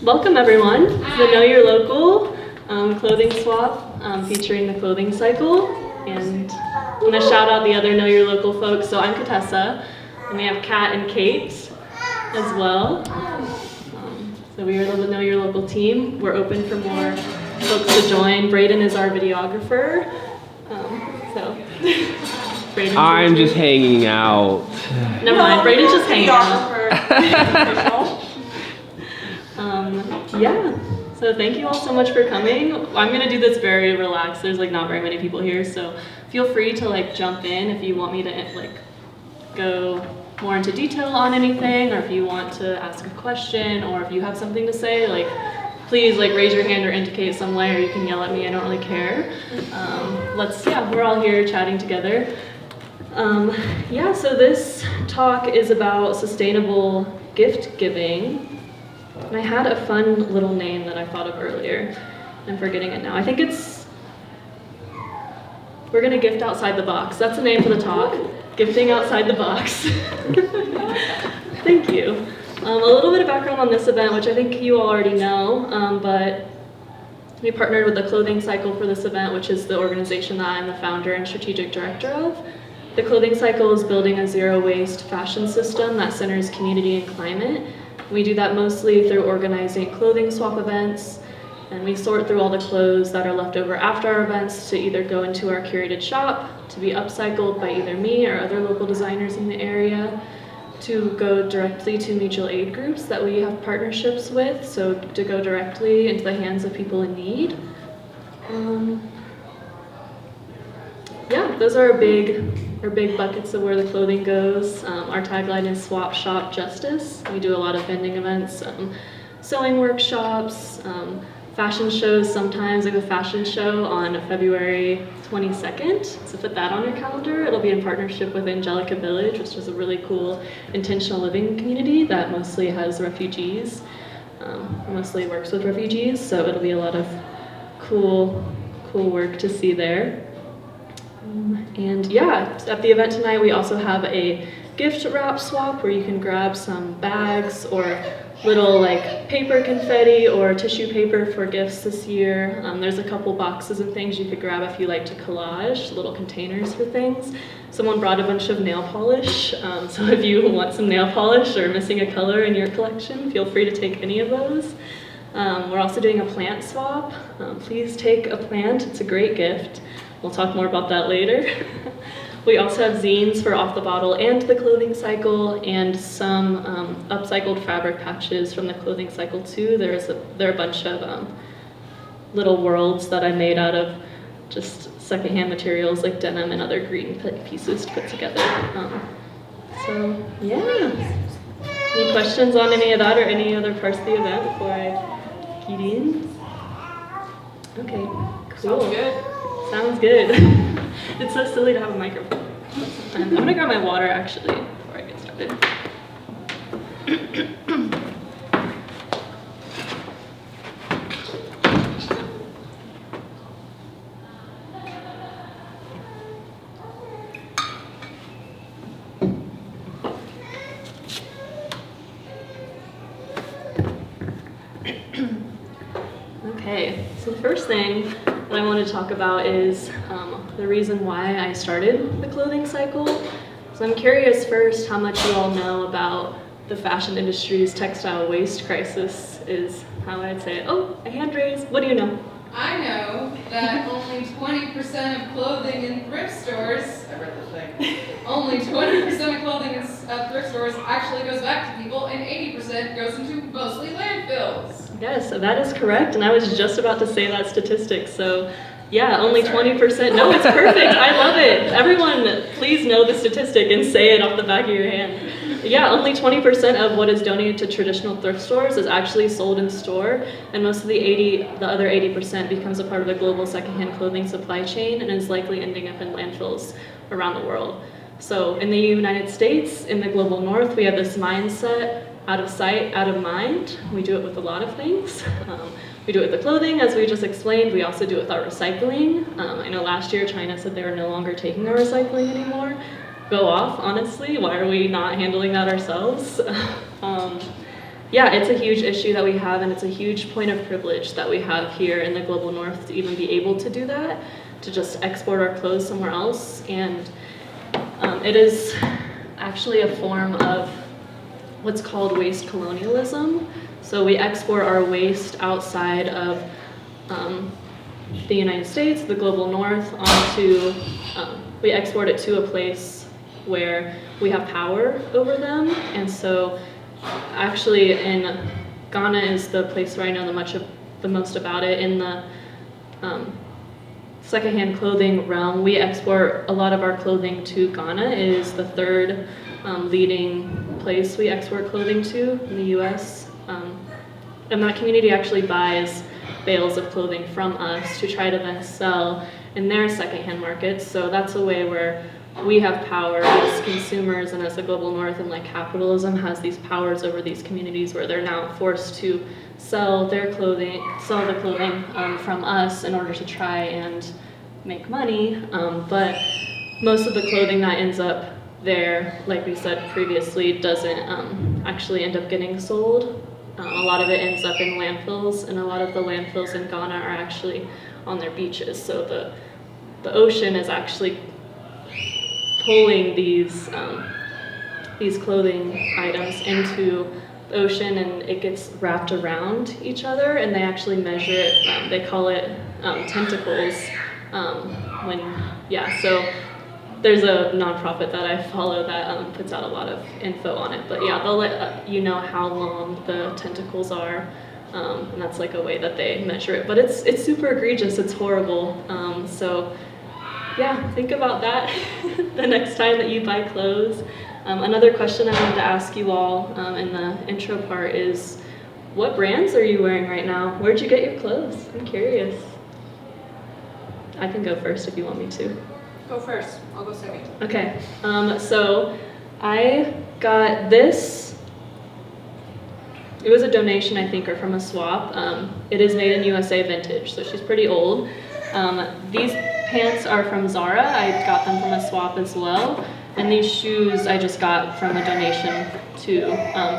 Welcome everyone to the Know Your Local clothing swap featuring the clothing cycle. And I'm going to shout out the other Know Your Local folks. So I'm Katessa, and we have Kat and Kate as well. So we are the Know Your Local team. We're open for more folks to join. Braden is our videographer. I'm just hanging out. Never mind, Braden's just hanging out. Yeah, so thank you all so much for coming. I'm gonna do this very relaxed. There's like not very many people here, so feel free to like jump in if you want me to like go more into detail on anything, or if you want to ask a question, or if you have something to say, like please like raise your hand or indicate some way, or you can yell at me. I don't really care. We're all here chatting together. So this talk is about sustainable gift giving. And I had a fun little name that I thought of earlier. I'm forgetting it now. I think we're gonna gift outside the box. That's the name for the talk. Gifting outside the box. Thank you. A little bit of background on this event, which I think you all already know, but we partnered with the Clothing Cycle for this event, which is the organization that I'm the founder and strategic director of. The Clothing Cycle is building a zero-waste fashion system that centers community and climate. We do that mostly through organizing clothing swap events, and we sort through all the clothes that are left over after our events to either go into our curated shop, to be upcycled by either me or other local designers in the area, to go directly to mutual aid groups that we have partnerships with, so to go directly into the hands of people in need. Those are our big buckets of where the clothing goes. Our tagline is Swap Shop Justice. We do a lot of vending events, sewing workshops, fashion shows sometimes, like a fashion show on February 22nd. So put that on your calendar. It'll be in partnership with Angelica Village, which is a really cool intentional living community that mostly has refugees, mostly works with refugees. So it'll be a lot of cool work to see there. At the event tonight, we also have a gift wrap swap where you can grab some bags or little like paper confetti or tissue paper for gifts this year. There's a couple boxes and things you could grab if you like to collage, little containers for things. Someone brought a bunch of nail polish, so if you want some nail polish or missing a color in your collection, feel free to take any of those. We're also doing a plant swap. Please take a plant, it's a great gift. We'll talk more about that later. We also have zines for Off the Bottle and the Clothing Cycle, and some upcycled fabric patches from the Clothing Cycle too. There are a bunch of little worlds that I made out of just secondhand materials like denim and other green pieces to put together. Any questions on any of that or any other parts of the event before I get in? Okay, cool. Sounds good. Sounds good. It's so silly to have a microphone. I'm gonna grab my water actually before I get started. Okay, so the first thing that I want to talk about is the reason why I started the Clothing Cycle. So I'm curious first how much you all know about the fashion industry's textile waste crisis is how I'd say it. Oh, a hand raised. What do you know? I know that only 20% of clothing in thrift stores, I read the thing, only 20% of clothing in thrift stores actually goes back to people, and 80% goes into mostly landfills. Yes, so that is correct, and I was just about to say that statistic, so yeah, only 20%. No, it's perfect. I love it. Everyone, please know the statistic and say it off the back of your hand. Yeah, only 20% of what is donated to traditional thrift stores is actually sold in store, and most of the other 80% becomes a part of the global secondhand clothing supply chain and is likely ending up in landfills around the world. So in the United States, in the global north, we have this mindset, out of sight, out of mind. We do it with a lot of things. We do it with the clothing, as we just explained. We also do it with our recycling. I know last year China said they were no longer taking our recycling anymore. Go off, honestly. Why are we not handling that ourselves? yeah, it's a huge issue that we have, and it's a huge point of privilege that we have here in the global north to even be able to do that, to just export our clothes somewhere else. And it is actually a form of what's called waste colonialism. So we export our waste outside of the United States, the global north, onto, we export it to a place where we have power over them. And so actually in Ghana is the place where I know the most about it. In the secondhand clothing realm, we export a lot of our clothing to Ghana. It is the third leading place we export clothing to in the US. And that community actually buys bales of clothing from us to try to then sell in their secondhand markets. So that's a way where we have power as consumers, and as the global north, and like capitalism has these powers over these communities where they're now forced to sell the clothing from us in order to try and make money. But most of the clothing that ends up there, like we said previously, doesn't actually end up getting sold. A lot of it ends up in landfills, and a lot of the landfills in Ghana are actually on their beaches. So the ocean is actually pulling these clothing items into the ocean, and it gets wrapped around each other, and they actually measure it. They call it tentacles. So there's a nonprofit that I follow that puts out a lot of info on it. But yeah, they'll let you know how long the tentacles are, and that's like a way that they measure it. But it's super egregious. It's horrible. So yeah, think about that the next time that you buy clothes. Another question I wanted to ask you all in the intro part is, what brands are you wearing right now? Where'd you get your clothes? I'm curious. I can go first if you want me to. Go first. I'll go second. Okay, so I got this. It was a donation, I think, or from a swap. It is made in USA vintage, so she's pretty old. These pants are from Zara. I got them from a swap as well. And these shoes I just got from a donation too.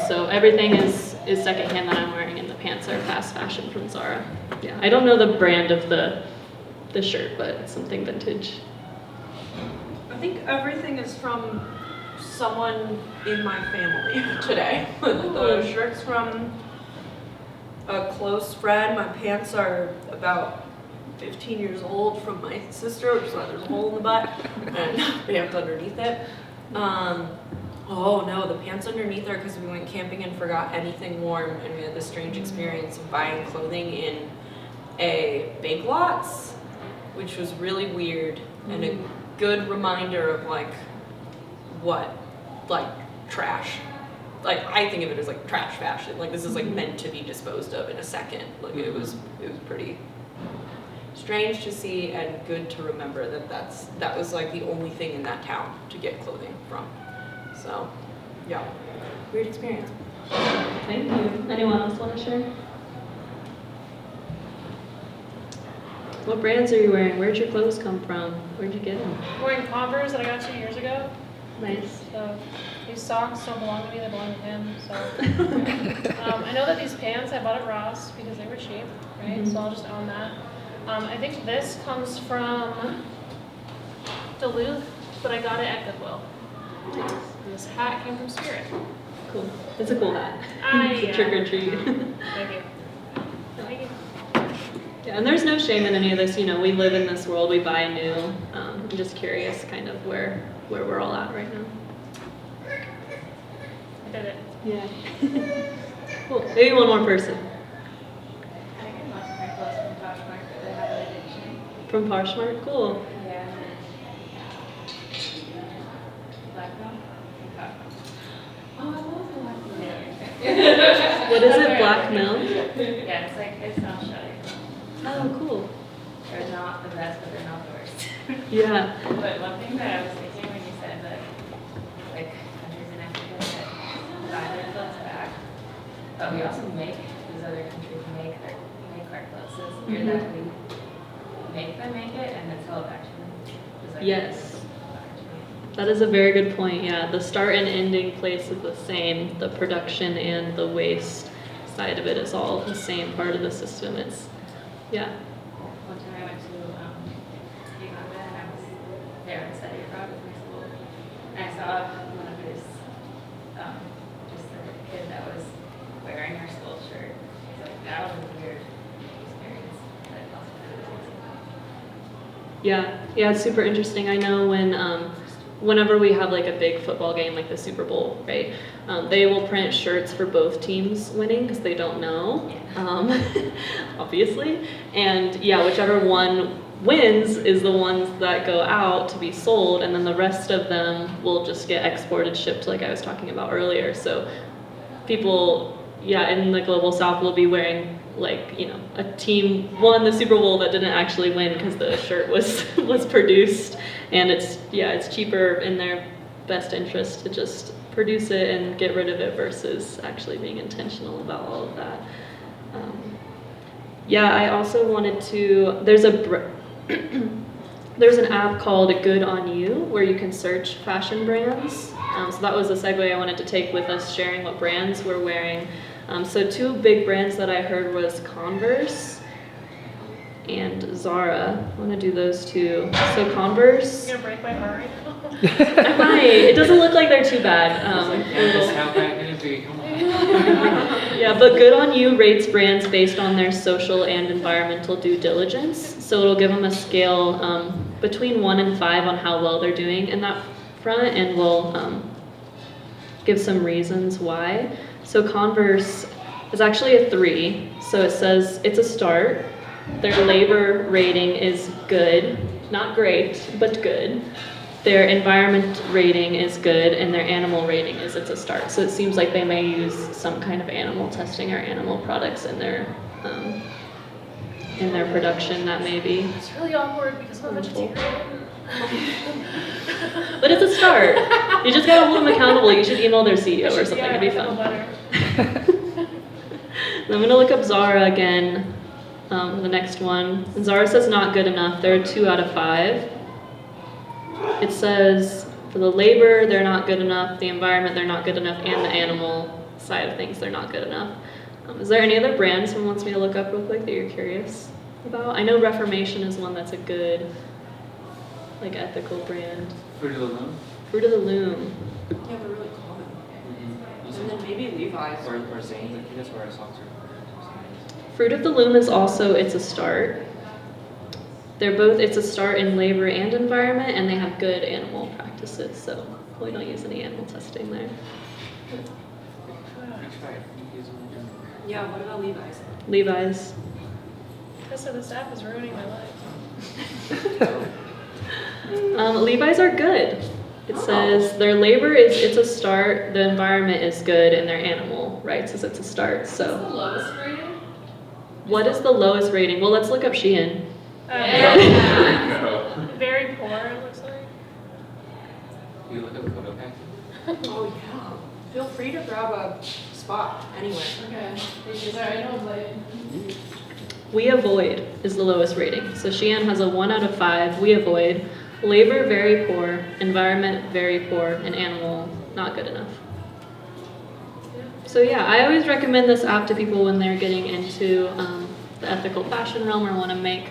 So everything is secondhand that I'm wearing, and the pants are fast fashion from Zara. Yeah, I don't know the brand of the shirt, but it's something vintage. I think everything is from someone in my family today. The shirt's from a close friend. My pants are about 15 years old from my sister, which is why there's a hole in the butt and pants underneath it. Oh no, the pants underneath are because we went camping and forgot anything warm, and we had this strange experience of buying clothing in a Big Lots, which was really weird and a good reminder of trash. Like, I think of it as like trash fashion. Like, this is like meant to be disposed of in a second. Like, it was pretty strange to see, and good to remember that was like the only thing in that town to get clothing from. So, yeah, weird experience. Thank you. Anyone else want to share? What brands are you wearing? Where'd your clothes come from? Where'd you get them? I'm wearing Converse that I got 2 years ago. Nice. So these socks don't belong to me, they belong to him. So I know that these pants I bought at Ross because they were cheap, right? So I'll just own that. I think this comes from Duluth, but I got it at Goodwill. Nice. And this hat came from Spirit. Cool. It's a cool hat. It's Yeah. a trick or treat. Thank you. Thank you. Yeah, and there's no shame in any of this. You know, we live in this world, we buy new. I'm just curious kind of where we're all at right now. I did it. Yeah. Cool. Maybe one more person. I can watch my clothes from Poshmark, but they have an addiction. From Poshmark? Cool. Yeah. Black Milk? Oh, I love Black Milk. What is it? Black milk? Yeah, it's not shutting. Oh, cool. They're not the best, but they're not the worst. Yeah. But one thing that I was thinking when you said that, like, countries in Africa that buy their clothes back, but we also make, these other countries make our clothes. So it's weird that we make them make it and then sell it back to them. It's like Yes. That is a very good point. Yeah, the start and ending place is the same. The production and the waste side of it is all the same part of the system. It's, yeah. One time I went to Uganda and I was there on study abroad with my school. And I saw one of his, just the kid that was wearing our school shirt. He's like, that was a weird experience. But also Yeah, it's super interesting. I know whenever we have like a big football game like the Super Bowl, right? They will print shirts for both teams winning because they don't know, obviously. And yeah, whichever one wins is the ones that go out to be sold, and then the rest of them will just get exported, shipped, like I was talking about earlier. So people, in the global south will be wearing like, a team won the Super Bowl that didn't actually win because the shirt was produced, and it's cheaper in their best interest to just produce it and get rid of it versus actually being intentional about all of that. I also wanted to, there's an app called Good On You where you can search fashion brands. So that was a segue I wanted to take with us sharing what brands we're wearing. So two big brands that I heard was Converse and Zara. I want to do those two. So Converse. You're gonna break my heart right now? I might. It doesn't look like they're too bad. Yes, how bad can it be? Come on. Yeah, but Good On You rates brands based on their social and environmental due diligence. So it'll give them a scale between 1 and 5 on how well they're doing in that front, and will give some reasons why. So Converse is actually a 3. So it says it's a start. Their labor rating is good, not great, but good. Their environment rating is good, and their animal rating is it's a start. So it seems like they may use some kind of animal testing or animal products in their production. That may be. It's really awkward because I'm a vegetarian. But it's a start. You just gotta hold them accountable. You should email their CEO or something. It'd be fun. I'm gonna look up Zara again. The next one. And Zara says not good enough. They're a 2 out of 5. It says for the labor, they're not good enough. The environment, they're not good enough. And the animal side of things, they're not good enough. Is there any other brands someone wants me to look up real quick that you're curious about? I know Reformation is one that's a good, like, ethical brand. Fruit of the Loom? Fruit of the Loom. Yeah, they're really common. Mm-hmm. And then maybe Levi's. Or Zane's, I think that's where our socks are. Fruit of the Loom is also It's a Start. They're both It's a Start in labor and environment, and they have good animal practices, so we don't use any animal testing there. Yeah, what about Levi's? Levi's. So this app is ruining my life. Levi's are good. It says their labor is It's a Start, the environment is good, and their animal rights is It's a Start. What's the So lowest rating? what is the lowest rating? Well, let's look up Shein. Very poor, it looks like. You look at the photo pack? Oh, yeah. Feel free to grab a spot anywhere. Okay. Sorry, I know, but. We Avoid is the lowest rating. So Shein has a 1 out of 5. We Avoid. Labor, very poor. Environment, very poor. And animal, not good enough. So yeah, I always recommend this app to people when they're getting into the ethical fashion realm or want to make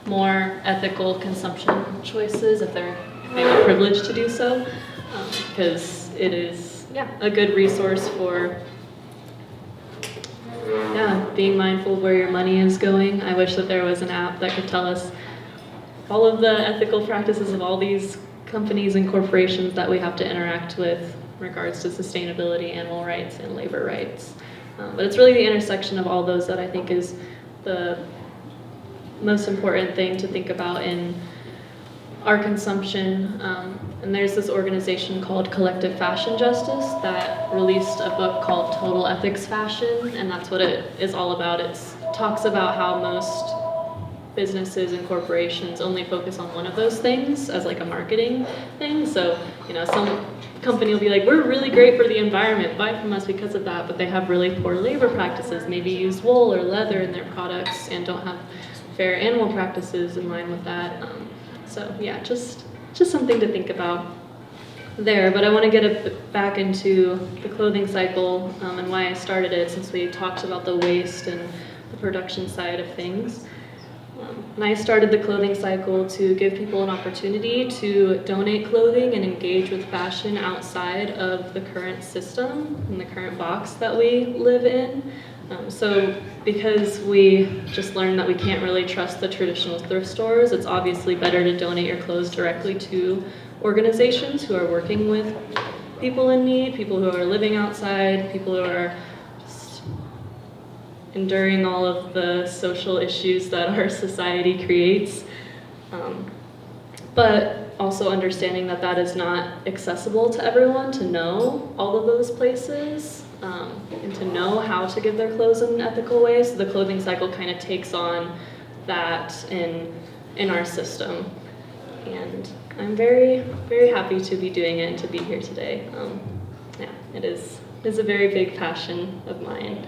more ethical consumption choices if they're maybe privileged to do so, because it is a good resource for being mindful of where your money is going. I wish that there was an app that could tell us all of the ethical practices of all these companies and corporations that we have to interact with in regards to sustainability, animal rights, and labor rights. But it's really the intersection of all those that I think is the most important thing to think about in our consumption. And there's this organization called Collective Fashion Justice that released a book called Total Ethics Fashion, and that's what it is all about. It talks about how most businesses and corporations only focus on one of those things as like a marketing thing. So, some company will be like, we're really great for the environment, buy from us because of that, but they have really poor labor practices, maybe use wool or leather in their products and don't have fair animal practices in line with that. So yeah, just something to think about. there, but I want to get back into the clothing cycle and why I started it, since we talked about the waste and the production side of things. And I started the clothing cycle to give people an opportunity to donate clothing and engage with fashion outside of the current system and the current box that we live in. So because we just learned that we can't really trust the traditional thrift stores, it's obviously better to donate your clothes directly to organizations who are working with people in need, people who are living outside, people who are enduring all of the social issues that our society creates, but also understanding that that is not accessible to everyone to know all of those places and to know how to give their clothes in an ethical way. So the clothing cycle kind of takes on that in our system. And I'm very, very happy to be doing it and to be here today. Yeah, it is a very big passion of mine.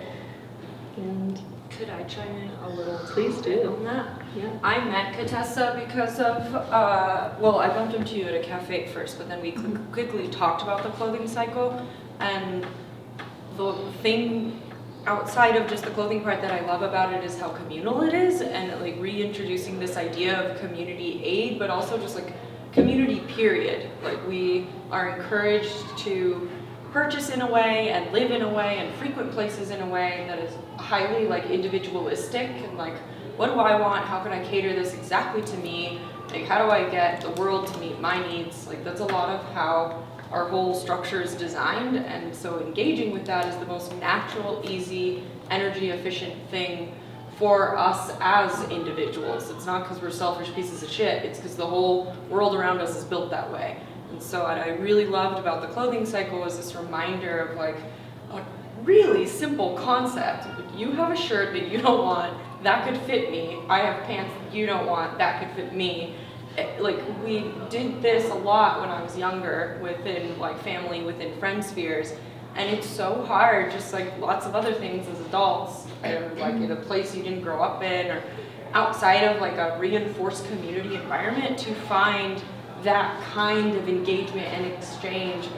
And could I chime in a little? Please do. On that? Yeah. I met Contessa because of, well, I bumped into you at a cafe first, but then we quickly talked about the clothing cycle. And the thing outside of just the clothing part that I love about it is how communal it is, and like reintroducing this idea of community aid, but also just like community period. Like we are encouraged to purchase in a way and live in a way and frequent places in a way that is highly like individualistic and like, what do I want? How can I cater this exactly to me? Like, how do I get the world to meet my needs? Like, that's a lot of how our whole structure is designed, and so engaging with that is the most natural, easy, energy efficient thing for us as individuals. It's not because we're selfish pieces of shit, it's because the whole world around us is built that way. And so what I really loved about the clothing cycle was this reminder of like a really simple concept. You have a shirt that you don't want, that could fit me. I have pants that you don't want, that could fit me. Like we did this a lot when I was younger within like family, within friend spheres. And it's so hard, just like lots of other things as adults, or like in a place you didn't grow up in, or outside of like a reinforced community environment, to find that kind of engagement and exchange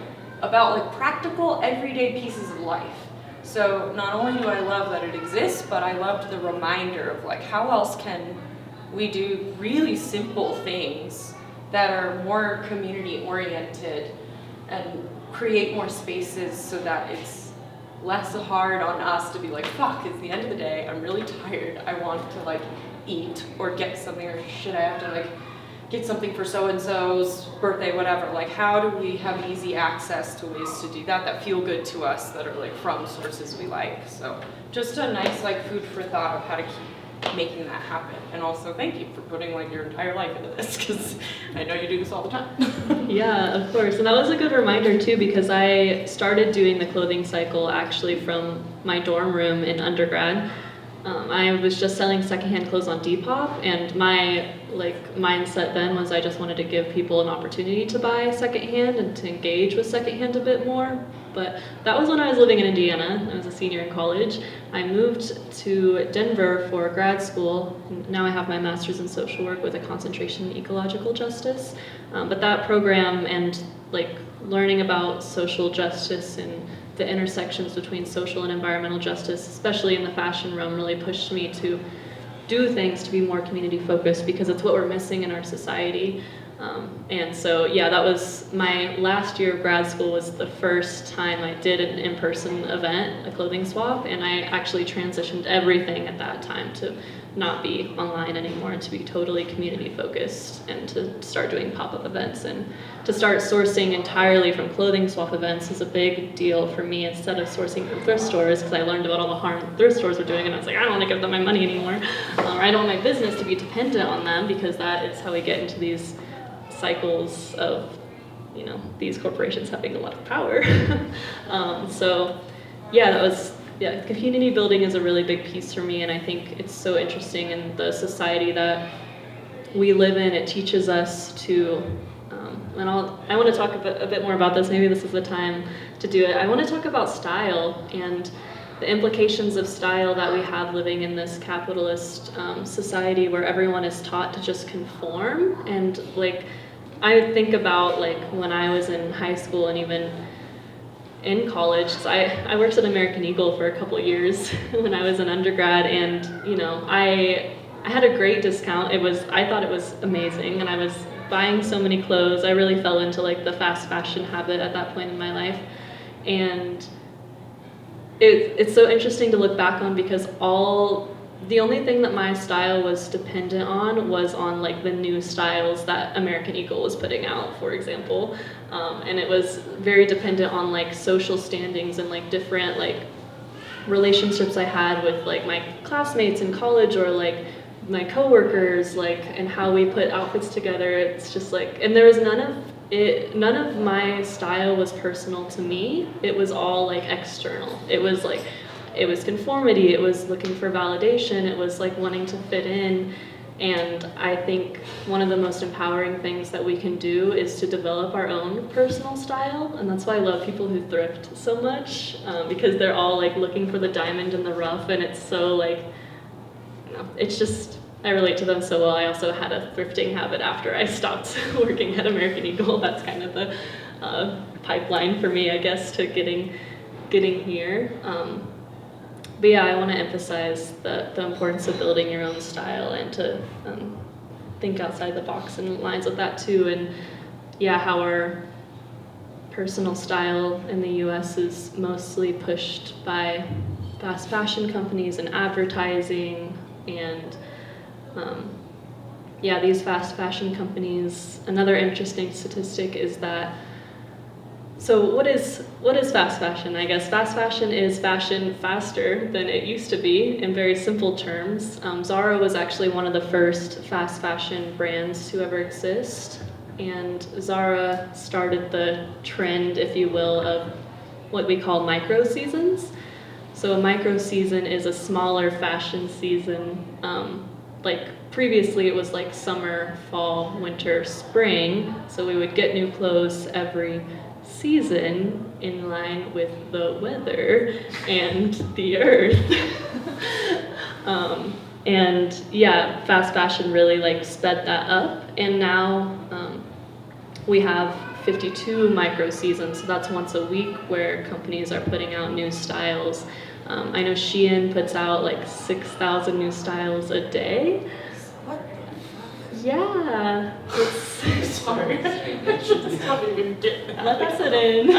about like practical everyday pieces of life. So not only do I love that it exists, but I loved the reminder of like how else can we do really simple things that are more community oriented and create more spaces so that it's less hard on us to be like, fuck, it's the end of the day, I'm really tired, I want to like eat or get something, or should I have to like get something for so-and-so's birthday, whatever. Like, how do we have easy access to ways to do that that feel good to us, that are like from sources we like? So just a nice like food for thought of how to keep making that happen. And also thank you for putting like your entire life into this, because I know you do this all the time. Yeah, of course. And that was a good reminder too, because I started doing the clothing cycle actually from my dorm room in undergrad. I was just selling secondhand clothes on Depop, and my mindset then was I just wanted to give people an opportunity to buy secondhand and to engage with secondhand a bit more. But that was when I was living in Indiana. I was a senior in college. I moved to Denver for grad school. Now I have my master's in social work with a concentration in ecological justice. But that program and like learning about social justice and the intersections between social and environmental justice, especially in the fashion realm, really pushed me to do things to be more community focused, because it's what we're missing in our society. And so, yeah, that was my last year of grad school, was the first time I did an in-person event, a clothing swap, and I actually transitioned everything at that time to not be online anymore and to be totally community focused, and to start doing pop-up events and to start sourcing entirely from clothing swap events is a big deal for me, instead of sourcing from thrift stores, because I learned about all the harm thrift stores were doing, and I was like, I don't want to give them my money anymore, or I don't want my business to be dependent on them, because that is how we get into these cycles of, you know, these corporations having a lot of power. So yeah, that was, yeah, community building is a really big piece for me, and I think it's so interesting in the society that we live in. It teaches us to, and I want to talk a bit more about this, maybe this is the time to do it. I want to talk about style and the implications of style that we have living in this capitalist society where everyone is taught to just conform, and like I think about like when I was in high school and even in college, 'cause I worked at American Eagle for a couple years when I was an undergrad, and you know, I had a great discount. I thought it was amazing, and I was buying so many clothes. I really fell into like the fast fashion habit at that point in my life, and it's so interesting to look back on because the only thing that my style was dependent on was on like the new styles that American Eagle was putting out, for example. And it was very dependent on like social standings and like different like relationships I had with like my classmates in college or like my coworkers, like, and how we put outfits together. It's just like, and there was none of my style was personal to me. It was all like external. It was conformity, it was looking for validation, it was like wanting to fit in. And I think one of the most empowering things that we can do is to develop our own personal style. And that's why I love people who thrift so much, because they're all like looking for the diamond in the rough, and it's so like, you know, it's just, I relate to them so well. I also had a thrifting habit after I stopped working at American Eagle. That's kind of the pipeline for me, I guess, to getting here. But yeah, I want to emphasize the importance of building your own style and to think outside the box and lines with that too. And yeah, how our personal style in the US is mostly pushed by fast fashion companies and advertising. And yeah, these fast fashion companies, another interesting statistic is that, so what is fast fashion? I guess fast fashion is fashion faster than it used to be, in very simple terms. Zara was actually one of the first fast fashion brands to ever exist, and Zara started the trend, if you will, of what we call micro seasons. So a micro season is a smaller fashion season. Like previously it was like summer, fall, winter, spring, so we would get new clothes every season in line with the weather and the earth. And yeah, fast fashion really like sped that up, and now we have 52 micro seasons, so that's once a week where companies are putting out new styles. I know Shein puts out like 6,000 new styles a day. What? Yeah, it's Sorry. I should not even get that. let that sit in.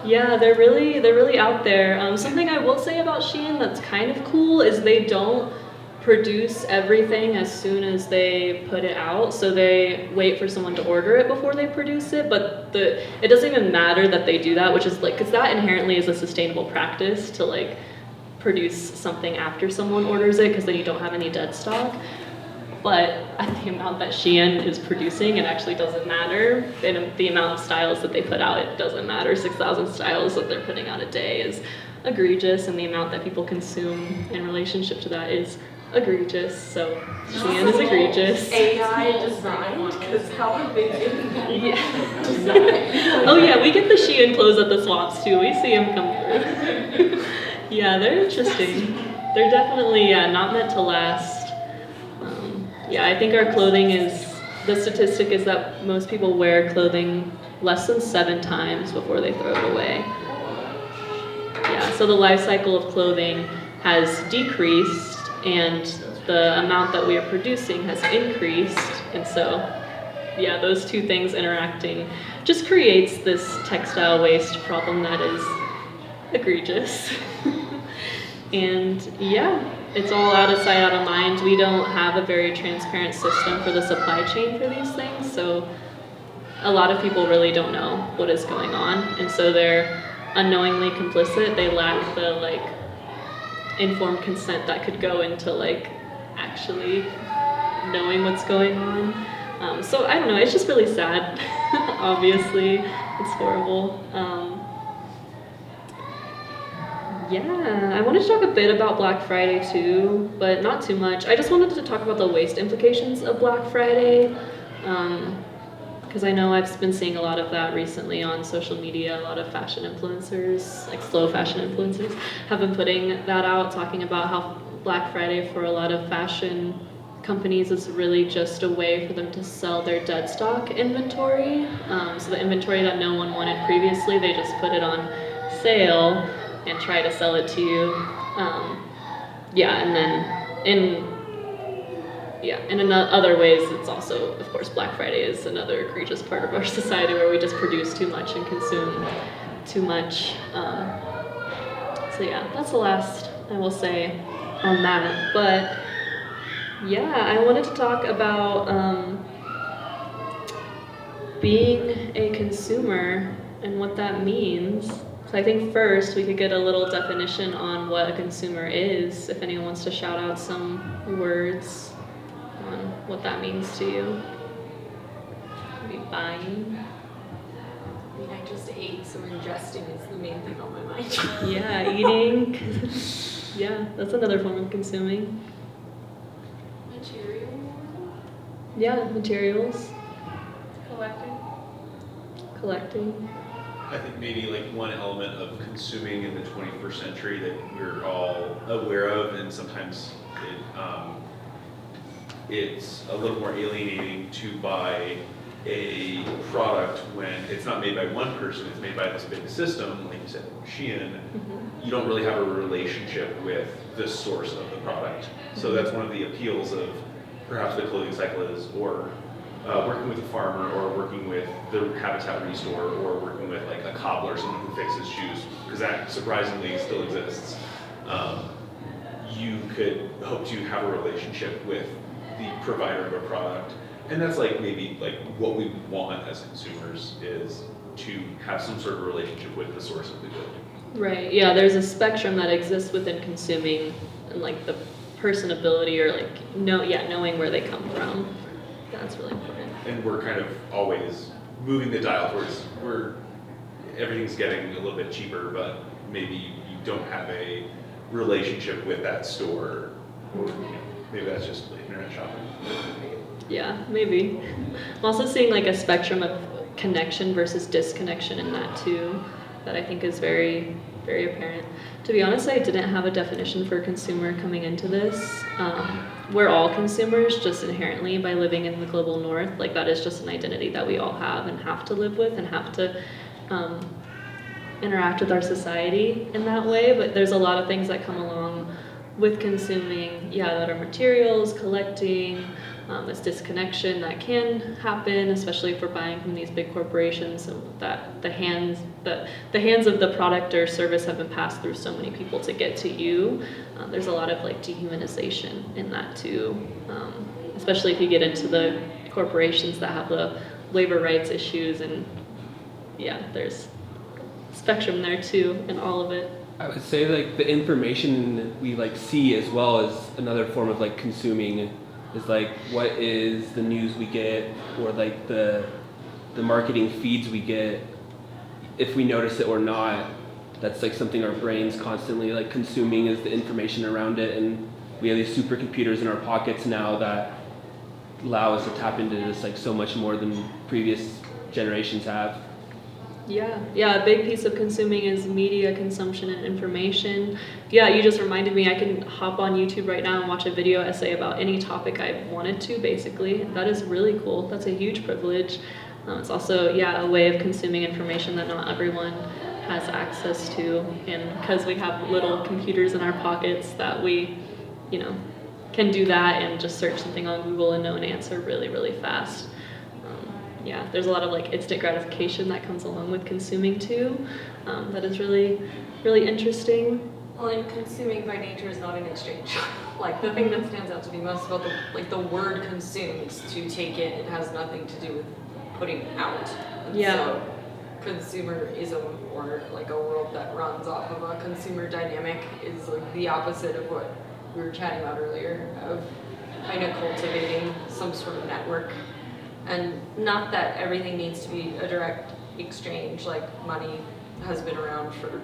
Yeah, they're really out there. Something I will say about Shein that's kind of cool is they don't produce everything as soon as they put it out, so they wait for someone to order it before they produce it. But it doesn't even matter that they do that, which is like, because that inherently is a sustainable practice to like produce something after someone orders it, because then you don't have any dead stock. But at the amount that Shein is producing, it actually doesn't matter. And the amount of styles that they put out, it doesn't matter. 6,000 styles that they're putting out a day is egregious, and the amount that people consume in relationship to that is egregious. So Shein is egregious. AI designed, because how big is that? Yeah. Oh yeah, we get the Shein clothes at the swaps too. We see them come through. Yeah, they're interesting. They're definitely not meant to last. Yeah, I think our clothing the statistic is that most people wear clothing less than 7 times before they throw it away. Yeah, so the life cycle of clothing has decreased, and the amount that we are producing has increased. And so, yeah, those two things interacting just creates this textile waste problem that is egregious. And yeah, it's all out of sight, out of mind. We don't have a very transparent system for the supply chain for these things, so a lot of people really don't know what is going on, and so they're unknowingly complicit. They lack the like informed consent that could go into like actually knowing what's going on. So I don't know, it's just really sad. Obviously, it's horrible. Yeah, I wanted to talk a bit about Black Friday too, but not too much. I just wanted to talk about the waste implications of Black Friday, because I know I've been seeing a lot of that recently on social media. A lot of fashion influencers, like slow fashion influencers, have been putting that out, talking about how Black Friday for a lot of fashion companies is really just a way for them to sell their dead stock inventory. So the inventory that no one wanted previously, they just put it on sale and try to sell it to you. And then in other ways, it's also, of course, Black Friday is another egregious part of our society where we just produce too much and consume too much. So yeah, that's the last I will say on that. But yeah, I wanted to talk about being a consumer and what that means. So I think first we could get a little definition on what a consumer is, if anyone wants to shout out some words on what that means to you. Maybe buying. I mean, I just ate, so ingesting is the main thing on my mind. Yeah, eating. Yeah, that's another form of consuming. Material. Yeah, materials. Collecting. I think maybe like one element of consuming in the 21st century that we're all aware of, and sometimes it's a little more alienating to buy a product when it's not made by one person, it's made by this big system, like you said, Shein. You don't really have a relationship with the source of the product. So that's one of the appeals of perhaps the clothing cycle is, or working with a farmer, or working with the Habitat Restore, or working with like a cobbler, someone who fixes shoes, because that surprisingly still exists. You could hope to have a relationship with the provider of a product. And that's like maybe like what we want as consumers, is to have some sort of relationship with the source of the good. Right, yeah, there's a spectrum that exists within consuming, and like the personability, or like knowing where they come from. That's really important. And we're kind of always moving the dial towards everything's getting a little bit cheaper, but maybe you don't have a relationship with that store, or maybe that's just internet shopping. Yeah, maybe. I'm also seeing like a spectrum of connection versus disconnection in that too, that I think is very, very apparent. To be honest, I didn't have a definition for consumer coming into this. We're all consumers just inherently by living in the global north. Like that is just an identity that we all have and have to live with and have to interact with our society in that way. But there's a lot of things that come along with consuming, that are materials, collecting, this disconnection that can happen, especially if we're buying from these big corporations, so that the hands of the product or service have been passed through so many people to get to you. There's a lot of like dehumanization in that too, especially if you get into the corporations that have the labor rights issues, and there's spectrum there too in all of it. I would say like the information we like see as well as another form of like consuming is like what is the news we get, or like the marketing feeds we get, if we notice it or not. That's like something our brains constantly like consuming, is the information around it. And we have these supercomputers in our pockets now that allow us to tap into this like so much more than previous generations have. Yeah, a big piece of consuming is media consumption and information. Yeah, you just reminded me, I can hop on YouTube right now and watch a video essay about any topic I wanted to, basically. That is really cool. That's a huge privilege. It's also, a way of consuming information that not everyone has access to. And because we have little computers in our pockets that we, can do that and just search something on Google and know an answer really, really fast. There's a lot of like instant gratification that comes along with consuming too. That is really, really interesting. Well, and consuming by nature is not an exchange. Like the thing that stands out to me most about the word consumes, to take in, it has nothing to do with putting out. And so consumerism, or like a world that runs off of a consumer dynamic, is like the opposite of what we were chatting about earlier, of kind of cultivating some sort of network. And not that everything needs to be a direct exchange, like money has been around for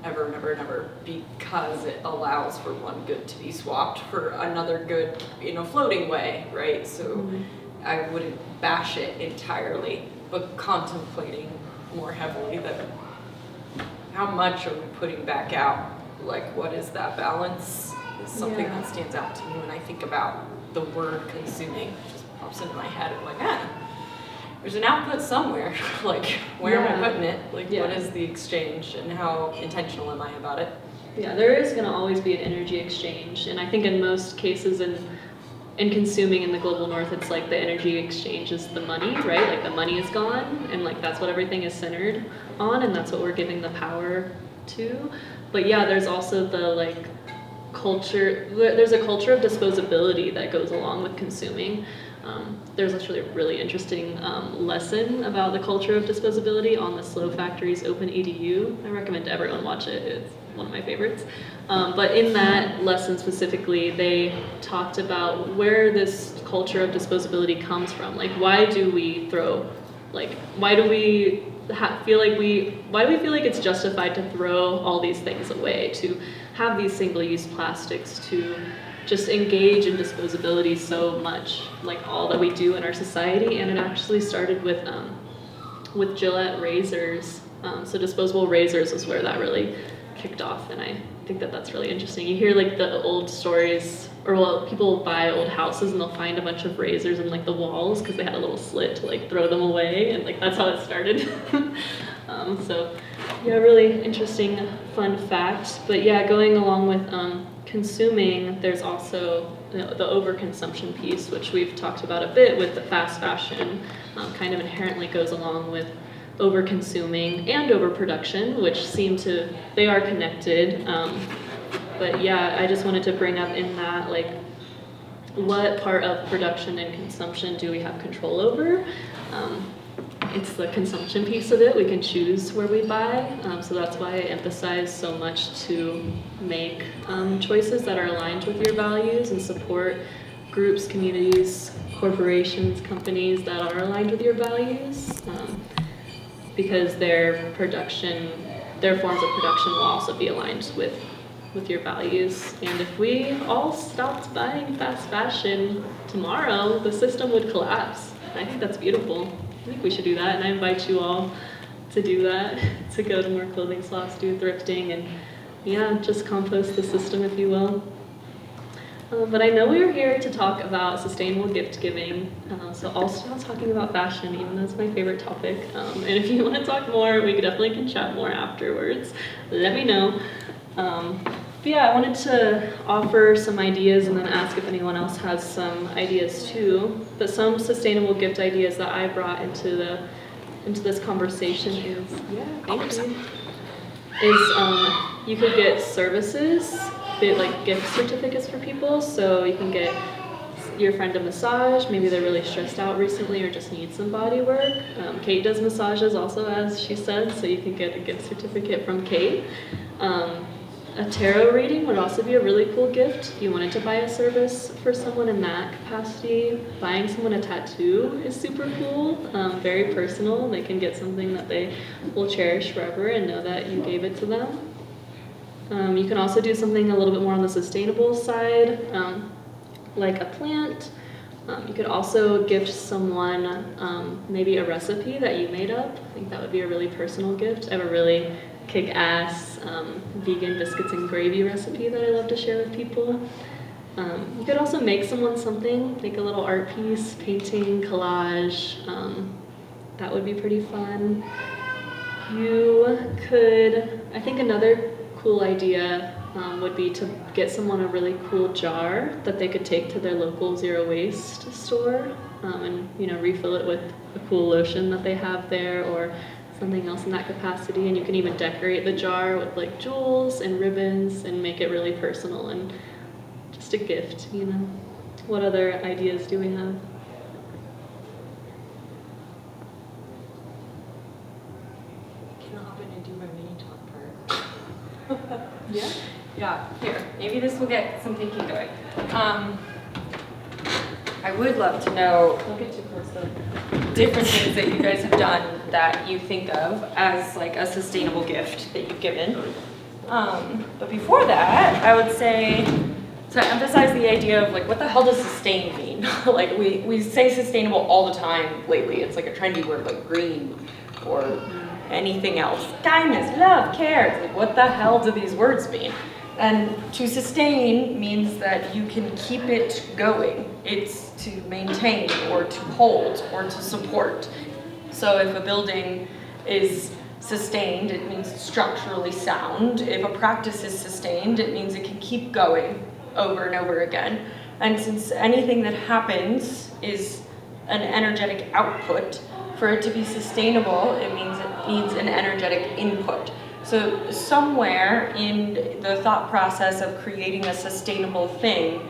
ever and ever and ever, because it allows for one good to be swapped for another good in a floating way, right? So I wouldn't bash it entirely, but contemplating more heavily that how much are we putting back out? Like, what is that balance? is something Yeah. that stands out to me when I think about the word consuming. It just pops into my head. I'm like, there's an output somewhere. Like, where am I putting it? Like, Yeah. what is the exchange and how intentional am I about it? Yeah, there is going to always be an energy exchange, and I think in most cases in consuming in the global north, it's like the energy exchange is the money, right? Like the money is gone, and like that's what everything is centered on, and that's what we're giving the power to. But yeah, there's also the like culture. There's a culture of disposability that goes along with consuming. There's actually a really interesting lesson about the culture of disposability on the Slow Factory's Open EDU. I recommend everyone watch it. It's one of my favorites. But in that lesson specifically, they talked about where this culture of disposability comes from. Like, why do we throw? Like, why do we feel like it's justified to throw all these things away, to have these single-use plastics, to just engage in disposability so much, like all that we do in our society? And it actually started with Gillette razors. So disposable razors is where that really kicked off, and I think that that's really interesting. You hear like the old stories, or well, people buy old houses and they'll find a bunch of razors in like the walls because they had a little slit to like throw them away, and like that's how it started. So yeah, really interesting fun fact. But yeah, going along with consuming, there's also the overconsumption piece, which we've talked about a bit with the fast fashion, kind of inherently goes along with over-consuming and overproduction, which they are connected. But yeah, I just wanted to bring up in that, like, what part of production and consumption do we have control over? It's the consumption piece of it. We can choose where we buy. So that's why I emphasize so much to make choices that are aligned with your values and support groups, communities, corporations, companies that are aligned with your values. Because their forms of production will also be aligned with your values. And if we all stopped buying fast fashion tomorrow, the system would collapse. I think that's beautiful. I think we should do that, and I invite you all to do that, to go to more clothing swaps, do thrifting, and yeah, just compost the system, if you will. But I know we are here to talk about sustainable gift giving, so I'll stop talking about fashion, even though it's my favorite topic. And if you want to talk more, we definitely can chat more afterwards. Let me know. But yeah, I wanted to offer some ideas and then ask if anyone else has some ideas too. But some sustainable gift ideas that I brought into this conversation is you could get services. Like gift certificates for people, so you can get your friend a massage. Maybe they're really stressed out recently or just need some body work. Kate does massages also, as she said, so you can get a gift certificate from Kate. A tarot reading would also be a really cool gift if you wanted to buy a service for someone in that capacity. Buying someone a tattoo is super cool, very personal. They can get something that they will cherish forever and know that you gave it to them. You can also do something a little bit more on the sustainable side, like a plant. You could also gift someone maybe a recipe that you made up. I think that would be a really personal gift. I have a really kick-ass vegan biscuits and gravy recipe that I love to share with people. You could also make someone something, make a little art piece, painting, collage. That would be pretty fun. You could, I think another cool idea would be to get someone a really cool jar that they could take to their local zero waste store and refill it with a cool lotion that they have there or something else in that capacity. And you can even decorate the jar with like jewels and ribbons and make it really personal and just a gift. What other ideas do we have? Can I hop in and do my mini talk part? Yeah. Yeah, here. Maybe this will get some thinking going. I would love to know Don't get too close though. different things that you guys have done that you think of as like a sustainable gift that you've given. But before that, I would say, to emphasize the idea of like, what the hell does sustain mean? Like we say sustainable all the time lately. It's like a trendy word like green or anything else. Kindness, love, care. It's like, what the hell do these words mean? And to sustain means that you can keep it going. It's to maintain or to hold or to support. So if a building is sustained, it means it's structurally sound. If a practice is sustained, it means it can keep going over and over again. And since anything that happens is an energetic output, for it to be sustainable, it needs an energetic input. So somewhere in the thought process of creating a sustainable thing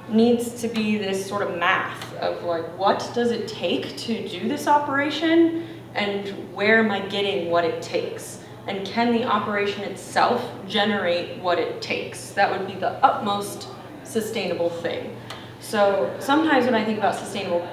needs to be this sort of math of like, what does it take to do this operation, and where am I getting what it takes? And can the operation itself generate what it takes? That would be the utmost sustainable thing. So sometimes when I think about sustainable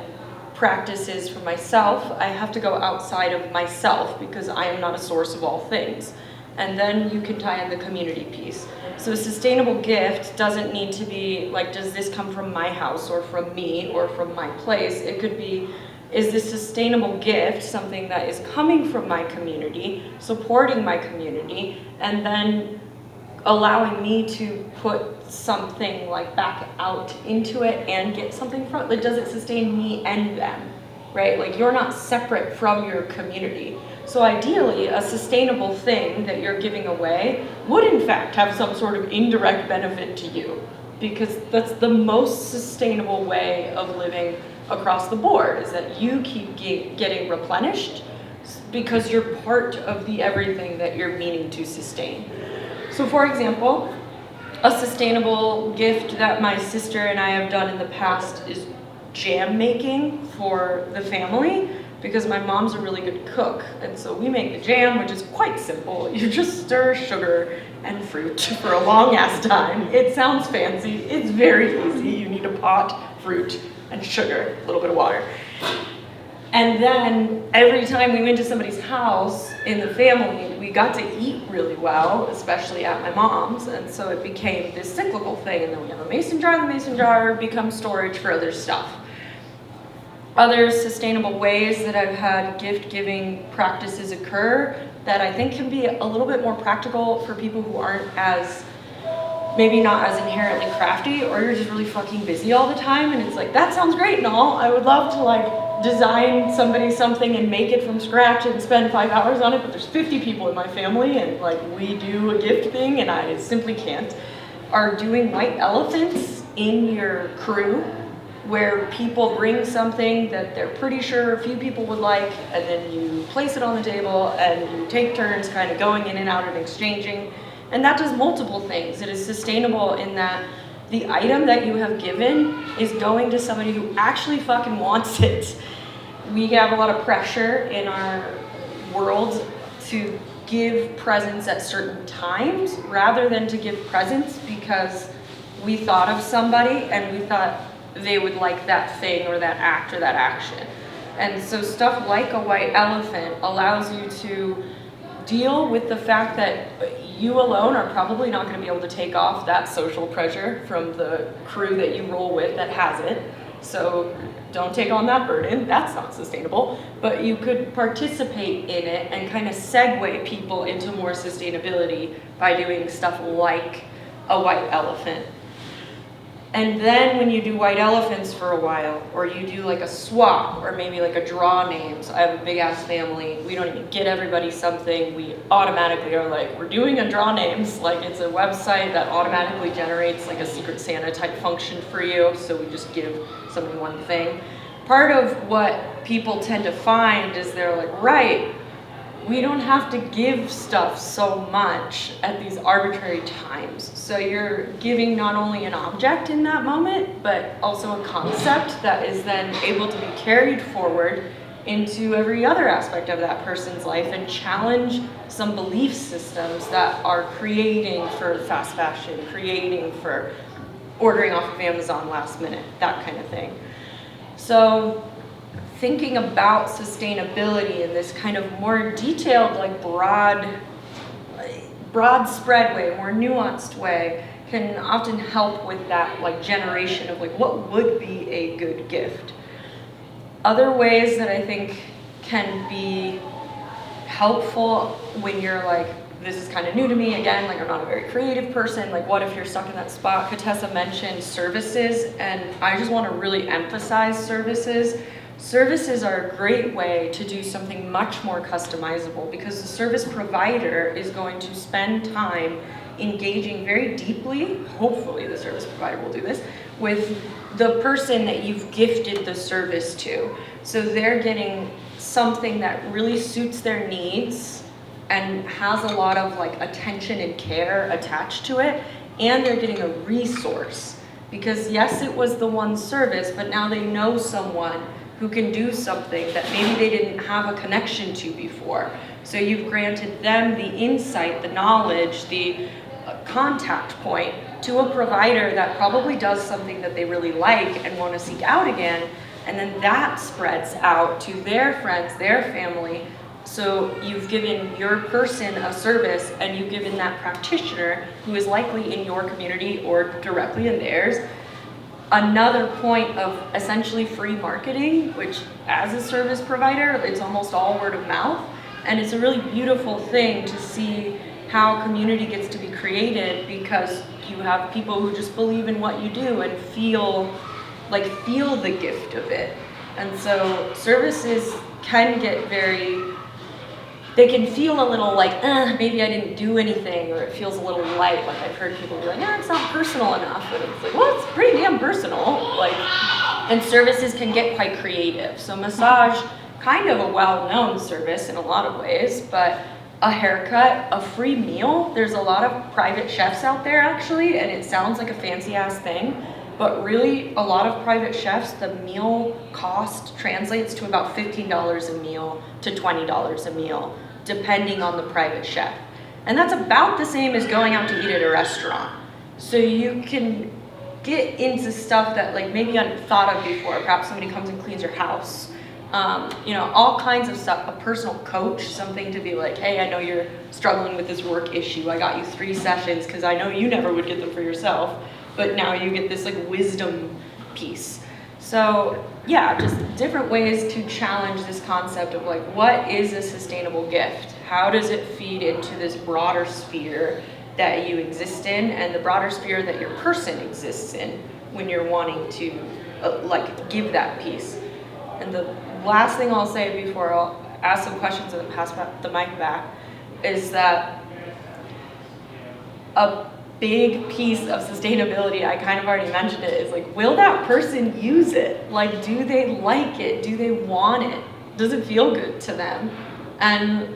practices for myself, I have to go outside of myself because I am not a source of all things. And then you can tie in the community piece. So a sustainable gift doesn't need to be like, does this come from my house or from me or from my place? It could be, is this sustainable gift something that is coming from my community, supporting my community, and then allowing me to put something like back out into it and get something from it? Like, does it sustain me and them, right? Like, you're not separate from your community. So ideally, a sustainable thing that you're giving away would in fact have some sort of indirect benefit to you, because that's the most sustainable way of living across the board, is that you keep getting replenished because you're part of the everything that you're meaning to sustain. So for example, a sustainable gift that my sister and I have done in the past is jam making for the family, because my mom's a really good cook, and so we make the jam, which is quite simple. You just stir sugar and fruit for a long ass time. It sounds fancy, it's very easy. You need a pot, fruit, and sugar, a little bit of water. And then every time we went to somebody's house in the family, we got to eat really well, especially at my mom's, and so it became this cyclical thing. And then we have a mason jar, the mason jar becomes storage for other stuff. Other sustainable ways that I've had gift-giving practices occur that I think can be a little bit more practical for people who aren't as, maybe not as inherently crafty, or you're just really fucking busy all the time, and it's like, that sounds great and all. I would love to like design somebody something and make it from scratch and spend 5 hours on it, but there's 50 people in my family and like we do a gift thing and I simply can't. Are doing white elephants in your crew, where people bring something that they're pretty sure a few people would like, and then you place it on the table and you take turns kind of going in and out and exchanging. And that does multiple things. It is sustainable in that the item that you have given is going to somebody who actually fucking wants it. We have a lot of pressure in our world to give presents at certain times rather than to give presents because we thought of somebody and we thought they would like that thing or that act or that action. And so stuff like a white elephant allows you to deal with the fact that you alone are probably not going to be able to take off that social pressure from the crew that you roll with that has it. So don't take on that burden. That's not sustainable. But you could participate in it and kind of segue people into more sustainability by doing stuff like a white elephant. And then when you do white elephants for a while, or you do like a swap, or maybe like a draw names. I have a big ass family. We don't even get everybody something. We automatically are like, we're doing a draw names. Like it's a website that automatically generates like a Secret Santa type function for you. So we just give somebody one thing. Part of what people tend to find is they're like, right, we don't have to give stuff so much at these arbitrary times. So you're giving not only an object in that moment, but also a concept that is then able to be carried forward into every other aspect of that person's life and challenge some belief systems that are creating for fast fashion, creating for ordering off of Amazon last minute, that kind of thing. So thinking about sustainability in this kind of more detailed, like broad spread way, more nuanced way, can often help with that like generation of like what would be a good gift. Other ways that I think can be helpful when you're like this is kind of new to me again, like I'm not a very creative person, like what if you're stuck in that spot? Katessa mentioned services, and I just want to really emphasize services. Services are a great way to do something much more customizable because the service provider is going to spend time engaging very deeply, hopefully the service provider will do this, with the person that you've gifted the service to. So they're getting something that really suits their needs and has a lot of like attention and care attached to it, and they're getting a resource. Because yes, it was the one service, but now they know someone who can do something that maybe they didn't have a connection to before. So you've granted them the insight, the knowledge, the contact point to a provider that probably does something that they really like and want to seek out again, and then that spreads out to their friends, their family. So you've given your person a service, and you've given that practitioner, who is likely in your community or directly in theirs, another point of essentially free marketing, which as a service provider, it's almost all word of mouth. And it's a really beautiful thing to see how community gets to be created because you have people who just believe in what you do and feel the gift of it. And so services can get they can feel a little like, maybe I didn't do anything, or it feels a little light. Like I've heard people be like, it's not personal enough. And it's like, well, it's pretty damn personal. And services can get quite creative. So massage, kind of a well-known service in a lot of ways, but a haircut, a free meal. There's a lot of private chefs out there actually, and it sounds like a fancy ass thing, but really a lot of private chefs, the meal cost translates to about $15 a meal to $20 a meal, depending on the private chef. And that's about the same as going out to eat at a restaurant. So you can get into stuff that like maybe you hadn't thought of before. Perhaps somebody comes and cleans your house. All kinds of stuff, a personal coach, something to be like, hey, I know you're struggling with this work issue. I got you 3 sessions because I know you never would get them for yourself, but now you get this like wisdom piece. So yeah, just different ways to challenge this concept of like, what is a sustainable gift? How does it feed into this broader sphere that you exist in and the broader sphere that your person exists in when you're wanting to give that piece? And the last thing I'll say before I'll ask some questions and pass the mic back is that a big piece of sustainability, I kind of already mentioned it, is like, will that person use it? Like, do they like it? Do they want it? Does it feel good to them? And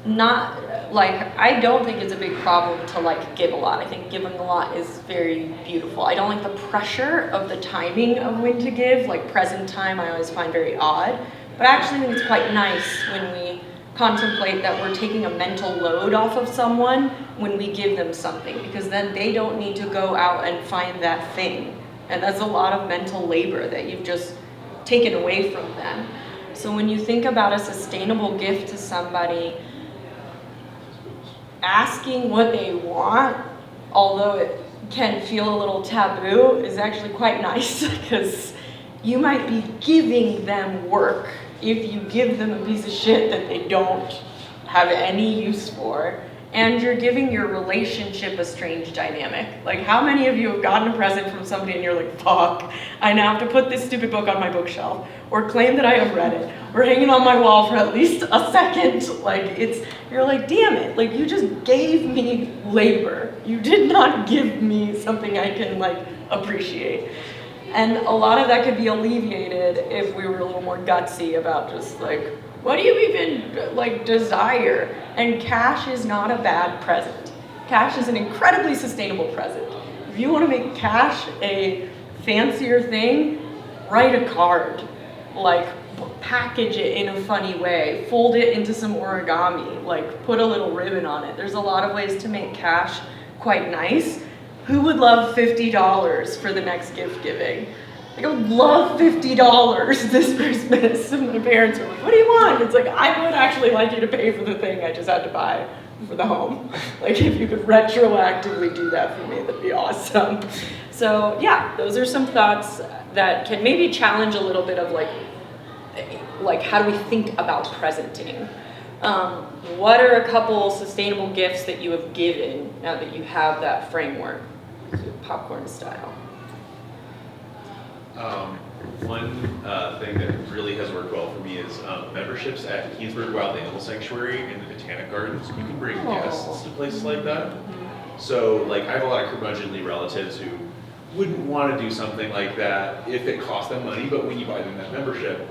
I don't think it's a big problem to give a lot. I think giving a lot is very beautiful. I don't like the pressure of the timing of when to give, like present time I always find very odd. But I actually think it's quite nice when we contemplate that we're taking a mental load off of someone when we give them something, because then they don't need to go out and find that thing. And that's a lot of mental labor that you've just taken away from them. So when you think about a sustainable gift to somebody, asking what they want, although it can feel a little taboo, is actually quite nice because you might be giving them work if you give them a piece of shit that they don't have any use for, and you're giving your relationship a strange dynamic. Like, how many of you have gotten a present from somebody and you're like, fuck, I now have to put this stupid book on my bookshelf, or claim that I have read it, or hang it on my wall for at least a second. You're like, damn it, like, you just gave me labor. You did not give me something I can appreciate. And a lot of that could be alleviated if we were a little more gutsy about just what do you even desire? And cash is not a bad present. Cash is an incredibly sustainable present. If you want to make cash a fancier thing, write a card, package it in a funny way, fold it into some origami, put a little ribbon on it. There's a lot of ways to make cash quite nice. Who would love $50 for the next gift giving? I would love $50 this Christmas. And my parents are like, what do you want? It's I would actually like you to pay for the thing I just had to buy for the home. If you could retroactively do that for me, that'd be awesome. So yeah, those are some thoughts that can maybe challenge a little bit of how do we think about presenting? What are a couple sustainable gifts that you have given now that you have that framework, popcorn style? One thing that really has worked well for me is memberships at Keensburg Wild Animal Sanctuary and the Botanic Gardens. You can bring guests to places like that. So, like, I have a lot of curmudgeonly relatives who wouldn't want to do something like that if it cost them money, but when you buy them that membership,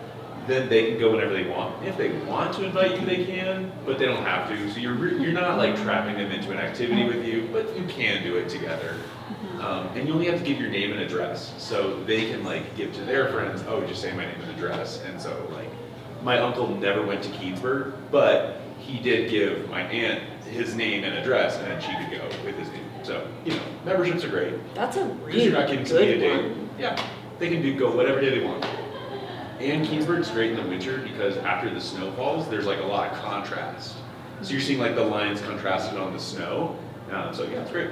then they can go whenever they want. If they want to invite you, they can, but they don't have to. So you're not like trapping them into an activity with you, but you can do it together. And you only have to give your name and address, so they can like give to their friends, oh, just say my name and address. And so like, my uncle never went to Keensburg, but he did give my aunt his name and address, and then she could go with his name. So, you know, memberships are great. That's a Because really you're not giving somebody a good date. one. Yeah, they can go whatever day they want. And Keensburg's great in the winter because after the snow falls, there's like a lot of contrast. So you're seeing like the lines contrasted on the snow. So yeah, it's great.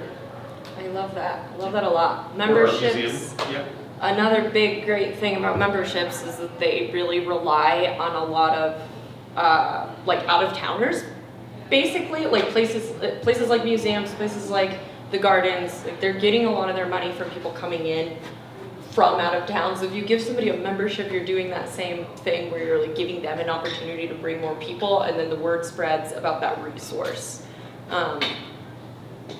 I love that. I love that a lot. Or art Memberships. museum. Yeah. Another big great thing about memberships is that they really rely on a lot of like out of towners, basically, like places like museums, places like the gardens. Like they're getting a lot of their money from people coming in from out of town. So if you give somebody a membership, you're doing that same thing where you're like giving them an opportunity to bring more people, and then the word spreads about that resource.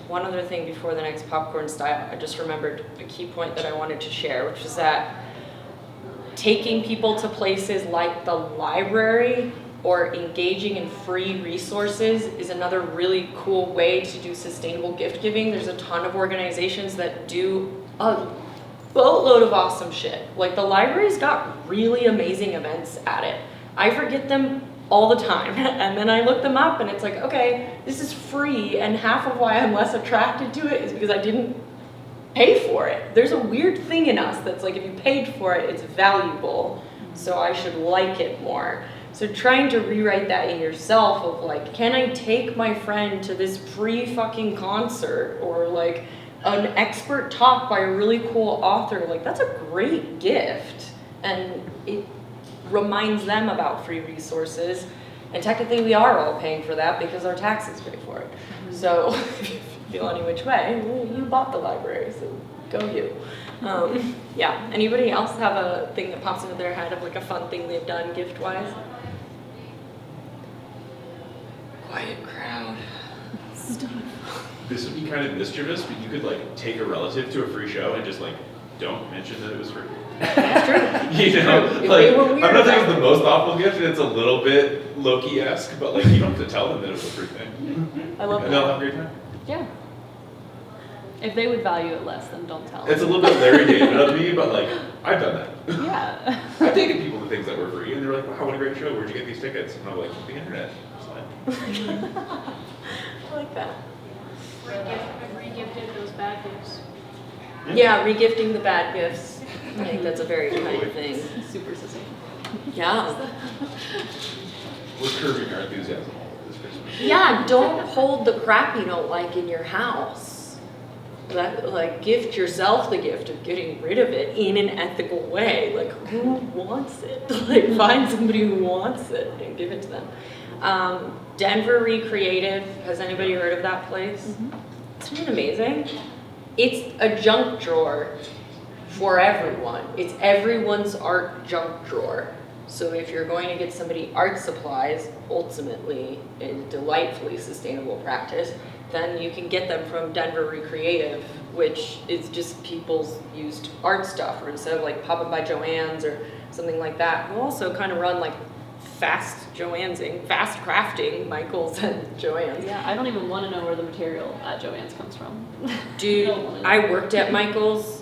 One other thing before the next popcorn style, I just remembered a key point that I wanted to share, which is that taking people to places like the library or engaging in free resources is another really cool way to do sustainable gift giving. There's a ton of organizations that do a boatload of awesome shit. Like the library's got really amazing events at it. I forget them all the time, and then I look them up and it's like, okay, this is free, and half of why I'm less attracted to it is because I didn't pay for it. There's a weird thing in us that's like, if you paid for it, it's valuable, so I should like it more. So trying to rewrite that in yourself of like, can I take my friend to this free fucking concert or like an expert talk by a really cool author? Like that's a great gift, and it reminds them about free resources, and technically we are all paying for that because our taxes pay for it. So if you feel any which way, you bought the library, so go you. Yeah, anybody else have a thing that pops into their head of like a fun thing they've done gift-wise? Quiet crowd. This would be kind of mischievous, but you could like take a relative to a free show and just like don't mention that it was free. That's true. You know, If like they were weird I'm not saying about it's the most awful gift, and it's a little bit Loki-esque, but like you don't have to tell them that it was a free thing. I love And they'll that. have a great time. Yeah. If they would value it less, then don't tell It's a them. little bit Larry David of me, but like I've done that. Yeah. I've taken people to things that were free, and they're like, "Wow, what a great show! Where'd you get these tickets?" And I'm like, "The internet." It's fine. I like that. I've re-gifted those bad gifts. Yeah, regifting the bad gifts. I think that's a very kind thing. Super succinct. Yeah. We're curbing our enthusiasm this Christmas. Yeah, don't hold the crap you don't like in your house. Like, gift yourself the gift of getting rid of it in an ethical way. Like, who wants it? Like, find somebody who wants it and give it to them. Denver Recreative, has anybody heard of that place? Mm-hmm. Isn't it amazing? It's a junk drawer for everyone. It's everyone's art junk drawer. So if you're going to get somebody art supplies, ultimately a delightfully sustainable practice, then you can get them from Denver Recreative, which is just people's used art stuff, or instead of like Pop Up by Joann's or something like that. We'll also kind of run like fast crafting Michael's and Joann's. Yeah, I don't even want to know where the material at Joann's comes from. Dude, Don't wanna know. I worked at Michael's.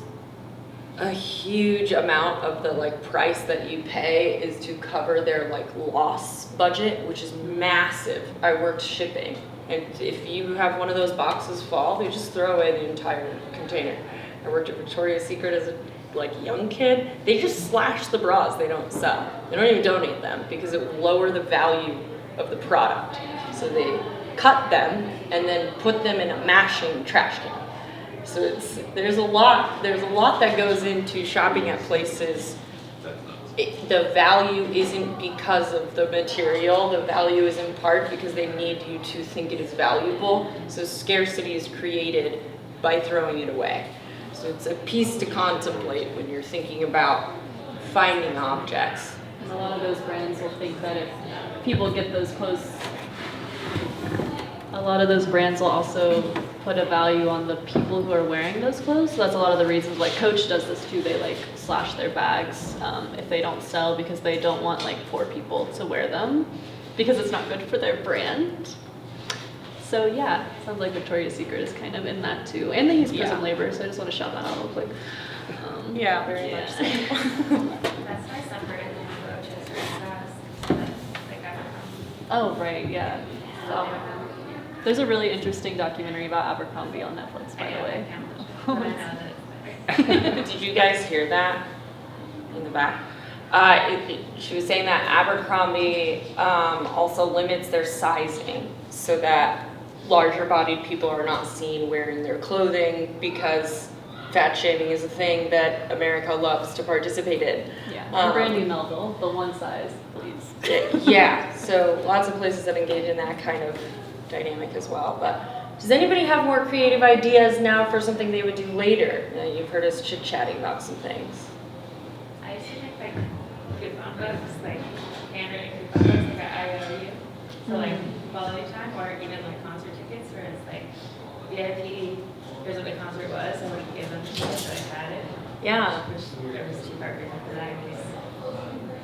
A huge amount of the like price that you pay is to cover their like loss budget, which is massive. I worked shipping, and if you have one of those boxes fall, they just throw away the entire container. I worked at Victoria's Secret as a like young kid. They just slash the bras they don't sell. They don't even donate them because it will lower the value of the product. So they cut them and then put them in a mashing trash can. So there's a lot that goes into shopping at places. That's nuts. the value isn't because of the material, the value is in part because they need you to think it is valuable. So scarcity is created by throwing it away. So it's a piece to contemplate when you're thinking about finding objects. And a lot of those brands will think that if people get those clothes, a lot of those brands will also put a value on the people who are wearing those clothes. So that's a lot of the reasons, like Coach does this too. They like slash their bags if they don't sell because they don't want like poor people to wear them because it's not good for their brand. So yeah, sounds like Victoria's Secret is kind of in that too. And they use prison labor, so I just want to shout that out real quick. Yeah, very much so. That's why separated the roaches or like Oh, right, yeah. So, there's a really interesting documentary about Abercrombie on Netflix, by the way. Did you guys hear that in the back? She was saying that Abercrombie also limits their sizing so that larger bodied people are not seen wearing their clothing because fat shaming is a thing that America loves to participate in. Yeah, and Brandy Melville, the one size, please. Yeah, so lots of places that engage in that kind of dynamic as well. But does anybody have more creative ideas now for something they would do later? You've heard us chit-chatting about some things. I used to make like coupon books, like handwritten coupon books, like at IOU, for like quality time, or even like concert tickets, where it's like VIP, here's what the concert was, and we give them to you, so I had it. Yeah. Which there was 2 partners for that in case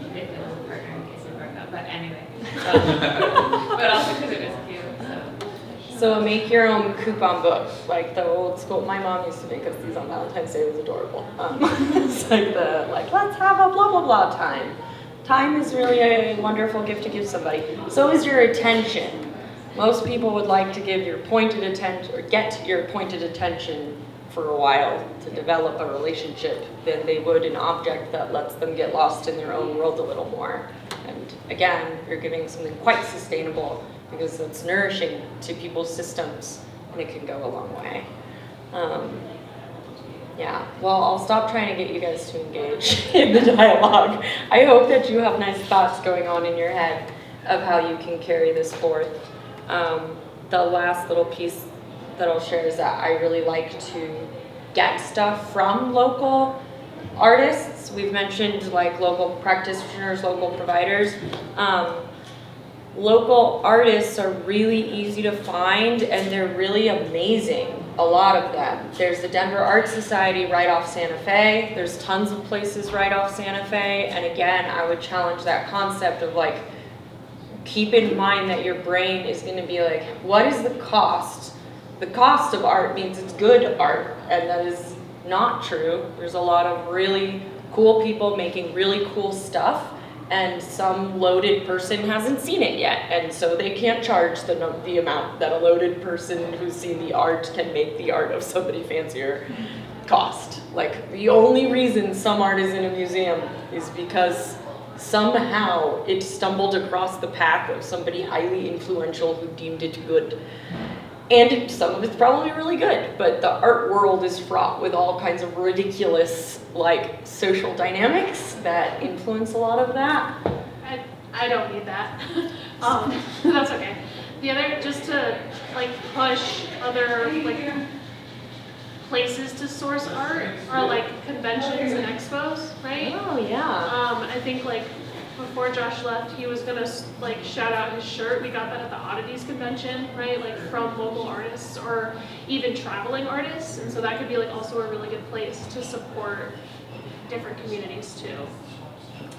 if it was a partner in case it broke up. But anyway, but also because it was cute. So make your own coupon book, like the old school. My mom used to make us these on Valentine's Day. It was adorable. It's like let's have a blah blah blah time. Time is really a wonderful gift to give somebody. So is your attention. Most people would like to give your pointed attention or get your pointed attention for a while to develop a relationship than they would an object that lets them get lost in their own world a little more. And again, you're giving something quite sustainable because it's nourishing to people's systems and it can go a long way. Yeah, well, I'll stop trying to get you guys to engage in the dialogue. I hope that you have nice thoughts going on in your head of how you can carry this forth. The last little piece that I'll share is that I really like to get stuff from local artists. We've mentioned like local practitioners, local providers. Local artists are really easy to find and they're really amazing, a lot of them. There's the Denver Art Society right off Santa Fe. There's tons of places right off Santa Fe. And again, I would challenge that concept of like, keep in mind that your brain is gonna be like, what is the cost? The cost of art means it's good art, and that is not true. There's a lot of really cool people making really cool stuff, and some loaded person hasn't seen it yet, and so they can't charge the amount that a loaded person who's seen the art can make the art of somebody fancier cost. Like, the only reason some art is in a museum is because somehow it stumbled across the path of somebody highly influential who deemed it good. And some of it's probably really good, but the art world is fraught with all kinds of ridiculous, like, social dynamics that influence a lot of that. I don't need that. That's okay. The other, just to like push other like places to source art are like conventions and expos, right? Oh yeah. I think like before Josh left, he was gonna like shout out his shirt. We got that at the Oddities convention, right? Like from local artists or even traveling artists, and so that could be like also a really good place to support different communities too.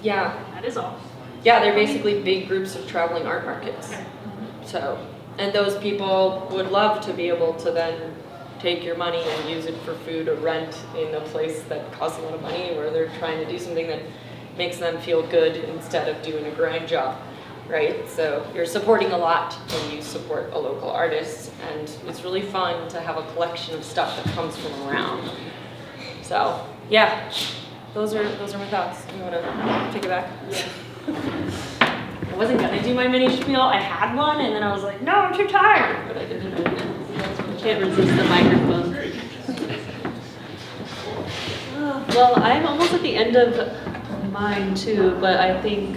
Yeah. That is all. Yeah, they're basically big groups of traveling art markets. So, and those people would love to be able to then take your money and use it for food or rent in a place that costs a lot of money, where they're trying to do something that makes them feel good instead of doing a grind job, right? So you're supporting a lot when you support a local artist, and it's really fun to have a collection of stuff that comes from around. So yeah, those are my thoughts. You want to take it back? Yeah. I wasn't gonna do my mini spiel. I had one, and then I was like, no, I'm too tired. But I didn't. Can't resist the microphone. Well, I'm almost at the end of mine too, but I think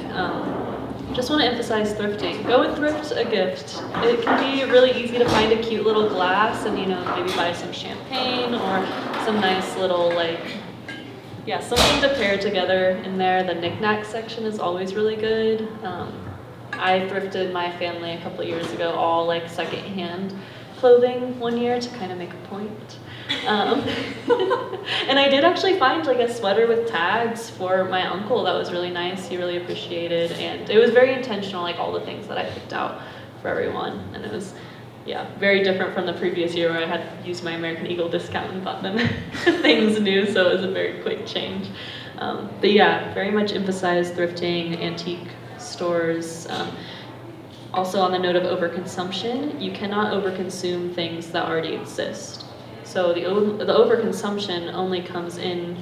just want to emphasize thrifting. Go and thrift a gift. It can be really easy to find a cute little glass and, maybe buy some champagne or some nice little something to pair together in there. The knickknack section is always really good. I thrifted my family a couple of years ago all like secondhand clothing one year to kind of make a point. And I did actually find like a sweater with tags for my uncle that was really nice. He really appreciated, and it was very intentional, like all the things that I picked out for everyone. And it was, very different from the previous year where I had used my American Eagle discount and bought them things new, so it was a very quick change. But yeah, very much emphasize thrifting, antique stores. Also on the note of overconsumption, you cannot overconsume things that already exist. So the overconsumption only comes in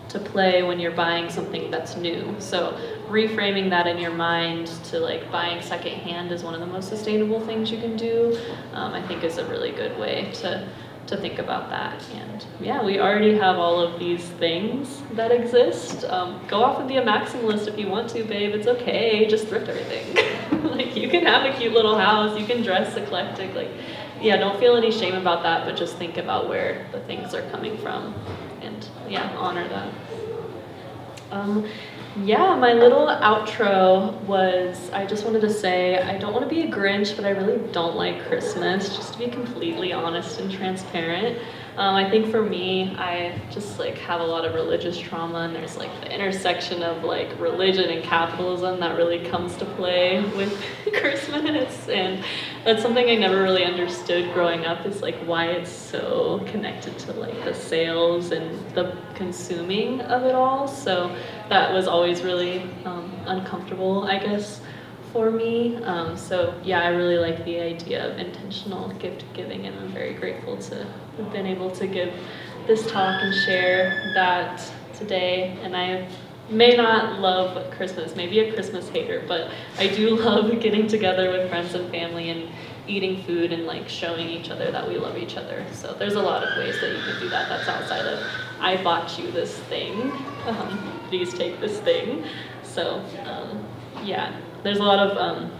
to play when you're buying something that's new. So reframing that in your mind to like buying secondhand is one of the most sustainable things you can do, I think is a really good way to think about that. And yeah, we already have all of these things that exist. Go off and be a maximalist if you want to, babe. It's okay. Just thrift everything. Like you can have a cute little house. You can dress eclectic. Like, don't feel any shame about that, but just think about where the things are coming from, and honor that. My little outro was, I just wanted to say, I don't want to be a Grinch, but I really don't like Christmas, just to be completely honest and transparent. I think for me, I just like have a lot of religious trauma, and there's like the intersection of like religion and capitalism that really comes to play with Christmas, and that's something I never really understood growing up, is like why it's so connected to like the sales and the consuming of it all. So that was always really uncomfortable, I guess, for me. I really like the idea of intentional gift giving, and I'm very grateful to have been able to give this talk and share that today. And I may not love Christmas, maybe a Christmas hater, but I do love getting together with friends and family and eating food and like showing each other that we love each other. So there's a lot of ways that you can do that. That's outside of, I bought you this thing, please take this thing. So there's a lot of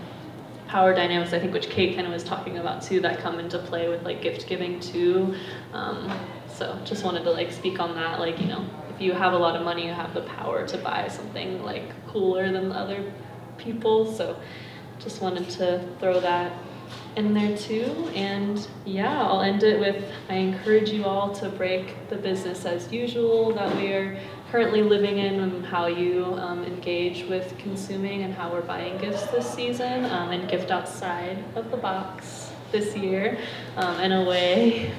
power dynamics, I think, which Kate kind of was talking about too, that come into play with like gift giving too. So just wanted to like speak on that, like, if you have a lot of money, you have the power to buy something like cooler than other people. So just wanted to throw that in there too. And I'll end it with, I encourage you all to break the business as usual that we are currently living in, and how you engage with consuming and how we're buying gifts this season, and gift outside of the box this year in a way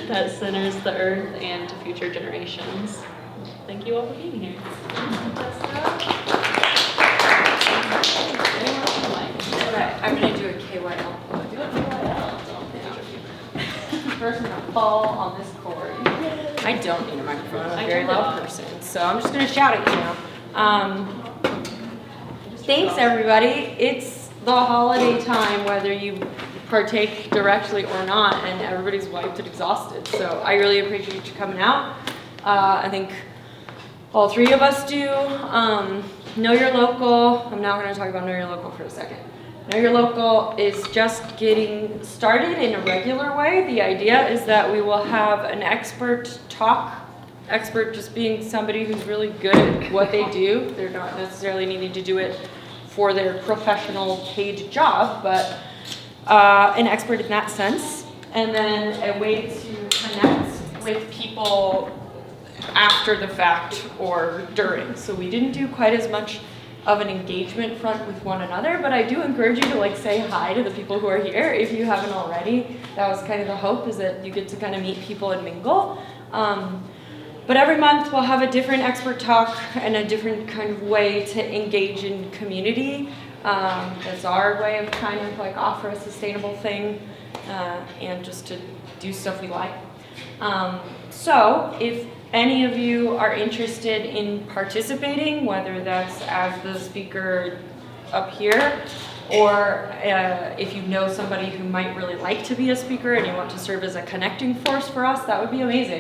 that centers the earth and future generations. Thank you all for being here. Okay, I'm gonna do a KYL. Do it KYL. First, I'm gonna fall on this cord. I don't need a microphone. I'm a very loud person, so I'm just gonna shout at you now. Thanks, everybody. It's the holiday time, whether you partake directly or not, and everybody's wiped and exhausted. So I really appreciate you coming out. I think all three of us do. Know Your Local. I'm now going to talk about Know Your Local for a second. Know Your Local is just getting started in a regular way. The idea is that we will have an expert talk. Expert just being somebody who's really good at what they do. They're not necessarily needing to do it for their professional paid job, but an expert in that sense. And then a way to connect with people after the fact or during. So we didn't do quite as much of an engagement front with one another, but I do encourage you to like say hi to the people who are here if you haven't already. That was kind of the hope, is that you get to kind of meet people and mingle. But every month we'll have a different expert talk and a different kind of way to engage in community. That's our way of trying to like offer a sustainable thing and just to do stuff we like. So if any of you are interested in participating, whether that's as the speaker up here, or if you know somebody who might really like to be a speaker and you want to serve as a connecting force for us, that would be amazing.